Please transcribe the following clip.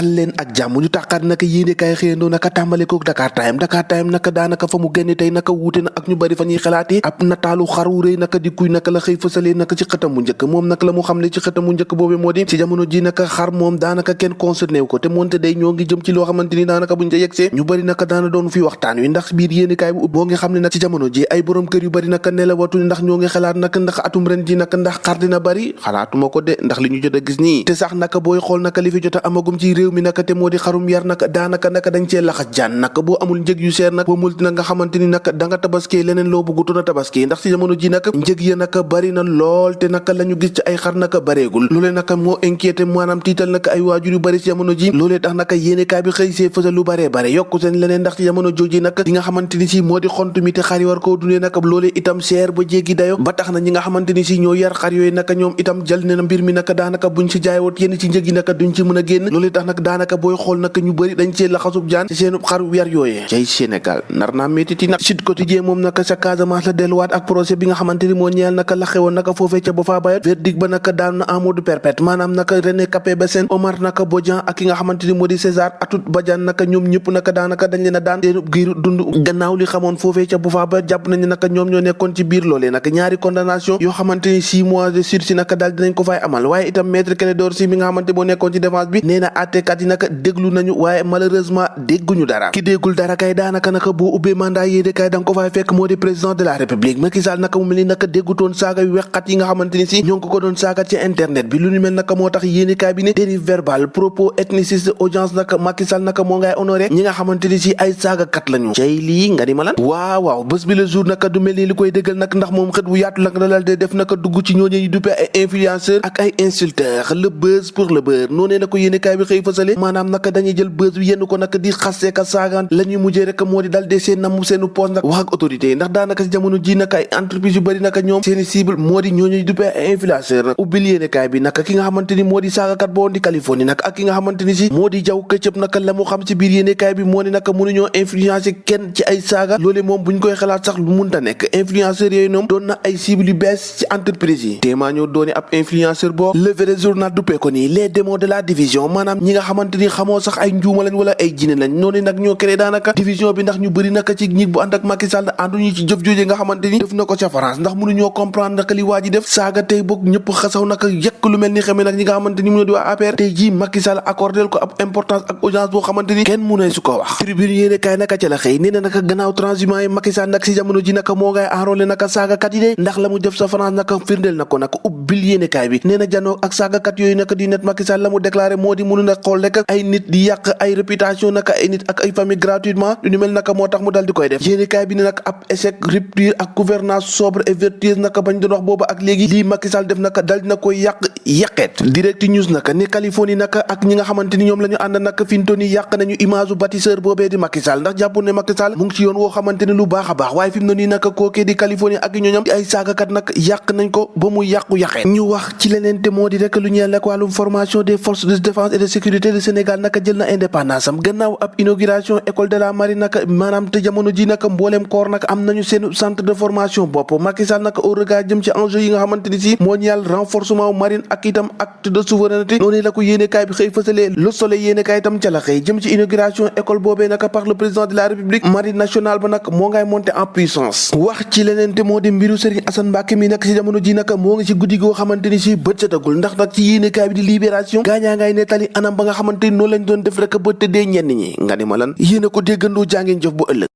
dal leen ak jàmm ñu tàqaat naka yéene kaay xëyandoo naka tàmbale kook Dakar Time naka daanaka fa mu génne tey naka wuute na ak ñu bari fa ñuy xalaatee ab nataalu xaru rëy naka di kuy naka la xëy fësalee naka ci xëtam mu njëkk moom naka la mu xam ne ci xëtam mu njëkk boobu moo di ci jamono ji naka xar moom daanaka kenn concerné wu ko te moonte day ñoo ngi jëm ci loo xamante ni daanaka buñ ca yegsee ñu bari naka daana doon fi waxtaan wi ndax biir yéene kaay bu boo ngi xam ne nag ci jamono ji ay borom kër yu bari naka nelawatuñu ndax ñoo ngi xalaat naka ndax atum ren ji naka ndax xar dina bari xalaatuma ko de ndax li ñu jot a gis nii te sax naka booy xool naka li fi jot a amagum ci réew mi naka te moo di xarum yar naka daanaka naka dañ cee laxas jaan naka boo amul njëg yu seer nag boo multi nag nga xamante ni naka da nga tabaskee leneen loo bëggutoon a tabaskee ndax ci jamono ji naka njëg ya naka bari na lool te naka la ñu gis ci ay xar naka bareegul loolee naka moo inquiété maanaam tiital naka ay waajur yu bari ci jamono ji loolee tax naka yéenekaay bi xëy see fësal lu baree bare yokku seen leneen ndax ci jamono jooji naka li nga xamante ni si moo di xont mi te xar yi war koo dundee naka loolee itam seer ba jéggi dayo ba tax na ñi nga xamante ni si ñoo yar xar yooyu naka ñoom itam jël ne na mbir mi naka daanaka buñ ci jaaywoot yenn ci njëg yi naka duñ ci mën a génn loolee tax nag daanaka booy xool naka ñu bëri dañ cee laxasub jaan ci seen xaru yar yooyee cay Sénégal nar naa métti nag Sud Quotidien moom naka sa Casamance la delluwaat ak procès bi nga xamante ni moo ñeel naka la xewoon naka foofee ca Boffa Bayotte verdict ba naka daan na amodu perpète maanaam naka René Capain Bassène Omar naka Bodian ak ki nga xamante ni moo di César Atoute Badiane naka ñoom ñëpp naka daanaka dañ leen a daan seen giiru dund gannaaw li xamoon foofee ca Boffa Bayotte jàpp nañu naka ñoom ñoo nekkoon ci biir loolee naka ñaari condamnation yoo xamante ni 6 mois de sursis naka daal dinañ ko fay amal waaye itam maître Clédor Sy mi nga xamante moo nekkoon ci défense bi nee na àttekat yi naka déglu nañu waaye malheureusement dégguñu dara ki déggul dara kay daanaka naka boo ubbee mandat yéene kay da nga ko fay fekk moo di président de la république Macky Sall naka mu mel ni naka déggutoon saaga yu wexxat yi nga xamante ni si ñoo ngi ko doon saaga ci internet bi lu ñu mel naka moo tax yéene kay bi ne dérive verbal propos ethniciste audience naka Macky Sall naka moo ngay honoré ñi nga xamante ni si ay saagakat lañu cay lii nga di ma lan waaw bés bi le jour naka du mel ni li koy déggal nag ndax moom xët bu yaatu nag la dee def naka dugg ci ñooñu yi duppee ay influenceurs ak ay insulteurs le buzz pour le beurre noonee la ko yéene kaay bi xëy fësale maanaam naka dañuy jël buzz bi yenn ko naka di xassee ka saagaan la ñuy mujjee rek moo di dal dee seen namm seenu poos nag wax ak autorité yi ndax daanaka si jamono ji naka ay entreprise yu bëri naka ñoom seeni cible moo di ñooñu duppee ay influenceurs nag ubbil yéene kaay bi naka ki nga xamante ni moo di saagakat boo di Californie nag ak ki nga xamante ni si moo di jaw këccëb naka la mu xam si biir yéene kaay bi moo ni naka mënuñoo influencer kenn ci ay saaga loolee moom buñ koy xalaat sax lu munta nekk influenceurs yooyu noonu doon na ay cible yu bees ci entreprise yi téemaa ñoo dooni ab influenceur boo le vrai journal duppee ko nii les démons de la division maanaam ñi nga xamante ni xamoo sax ay njuuma lañ wala ay jine lañ noonu nag ñoo créé daanaka division bi ndax ñu bëri naka ci ñi bu ànd ak Macky Sall ànduñu ci jëf jooje nga xamante ni def na ko ca France ndax mënuñoo comprendre naka li waa ji def saaga tey boog ñëpp xasaw naka yekk lu mel ni xamee nag ñi nga xamante ni mu di waa APR tey jii Macky Sall accordé ko ab importance ak audience boo xamante ni kenn mu ne su ko wax tribune yéene kaay naka ca la xëy nee na naka gannaaw transhumance yi Macky Sall nag si jamono ji naka moo ngay enrôlé naka saagakat yi de ndax la mu def sa France naka firndeel na ko naka ubbil yéene kaay bi nee na janoo ak saagakat yooyu naka di net Macky Sall la mu déclaré moo di mënu na xool rek ay nit di yàq ay réputation naka ay nit ak ay famille gratuitement lu ñu mel naka moo tax mu dal di koy def yéene kaay bi ne nag ab échec rupture ak gouvernance sobre et vertueuse naka bañ doon wax booba ak léegi lii Macky Sall def naka dal dina koy yàqeet direct news naka ni Californie naka ak ñi nga xamante ni ñoom la ñu ànd naka fintoon yi yàq nañu image u bâtisseur boobee di Macky Sall ndax jàppoon ne Macky Sall mu ngi ci yoon woo xamante ni lu baax a baax waaye fi mu ne nii naka kookee di Californie ak ñooñam ay saagakat nag yàq nañ ko ba mu yàqu-yàqee ñu wax ci leneen te moo di rek lu ñeel ak wàllum formation des forces de défense et de sécurité du Sénégal naka jël na indépendance am gannaaw ab inauguration école de la marine naka maanaam te jamono ji naka mbooleem corps naka am nañu seen centre de formation bopp Macky Sall naka au regard jëm ci enjeu yi nga xamante ni si moo ñeel renforcement marine ak itam acte de souveraineté noonu la ko yéenekaay bi xëy fësalee Le Soleil yéenekaay itam ca la xëy jëm ci inauguration école boobee naka par le président de la République marine nationale ba nag moo ngay monter en puissance wax ci leneen te moo di mbiru Serigne Assane Mbacké mi nag si jamono ji naka moo ngi si guddi goo xamante ni si bët setagul ndax nag ci yéenekaay bi di Libération gaañaa ngay nettali anam ba nga xamante ni noonu lañ doon def rek ba tëddee ñenn ñi nga ni ma lan yéen a ko déggandoo jàngeen jëf bu ëllëg